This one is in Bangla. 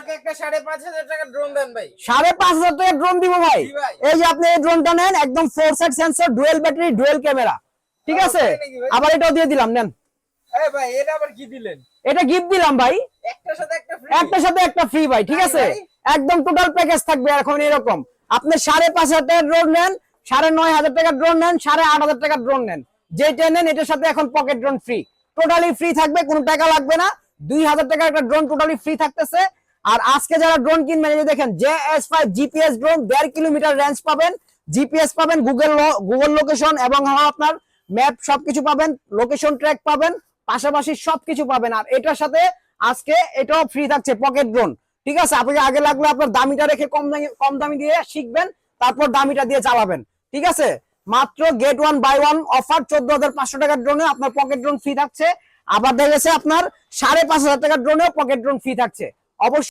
আমাকে একটা 5,500 টাকা ড্রোন দেন ভাই। 5,500 টাকা ড্রোন দিব ভাই। এই যে আপনি এই ড্রোনটা নেন, একদম 4 side sensor, dual battery, dual camera, ঠিক আছে? আবার এটাও দিয়ে দিলাম, নেন। এই ভাই এটা আবার কি দিলেন? এটা গিফট দিলাম ভাই, একটার সাথে একটা ফ্রি। একটার সাথে একটা ফ্রি ভাই, ঠিক আছে? একদম টোটাল প্যাকেজ থাকবে এখন এরকম। আপনি 5,500 টাকা ড্রোন নেন, 9,500 টাকা ড্রোন নেন, 8,500 টাকা ড্রোন নেন, যেটা নেন এটার সাথে এখন pocket drone free, totally free থাকবে, কোনো টাকা লাগবে না। 2,000 টাকা একটা ড্রোন টোটালি ফ্রি থাকতেছে। আর আজকে যারা ড্রোন কিনবেন, এই যে দেখেন JS5 GPS drone, 1.5 kilometre range পাবেন, জিপিএস পাবেন, গুগল লোকেশন এবং আপনার ম্যাপ সবকিছু পাবেন, লোকেশন ট্র্যাক পাবেন, পাশাপাশি সবকিছু পাবেন। আর এটার সাথে আজকে এটাও ফ্রি থাকছে, পকেট ড্রোন, ঠিক আছে? আপনাকে আগে লাগলে আপনার দামিটা রেখে কম দামি দিয়ে শিখবেন, তারপর দামিটা দিয়ে চালাবেন, ঠিক আছে? মাত্র গেট 1 বাই 1 অফার, 14,500 টাকার ড্রোনে আপনার পকেট ড্রোন ফ্রি থাকছে। আবার দেখেছে আপনার 5,500 টাকার ড্রোনেও পকেট ড্রোন ফ্রি থাকছে। অবশ্যই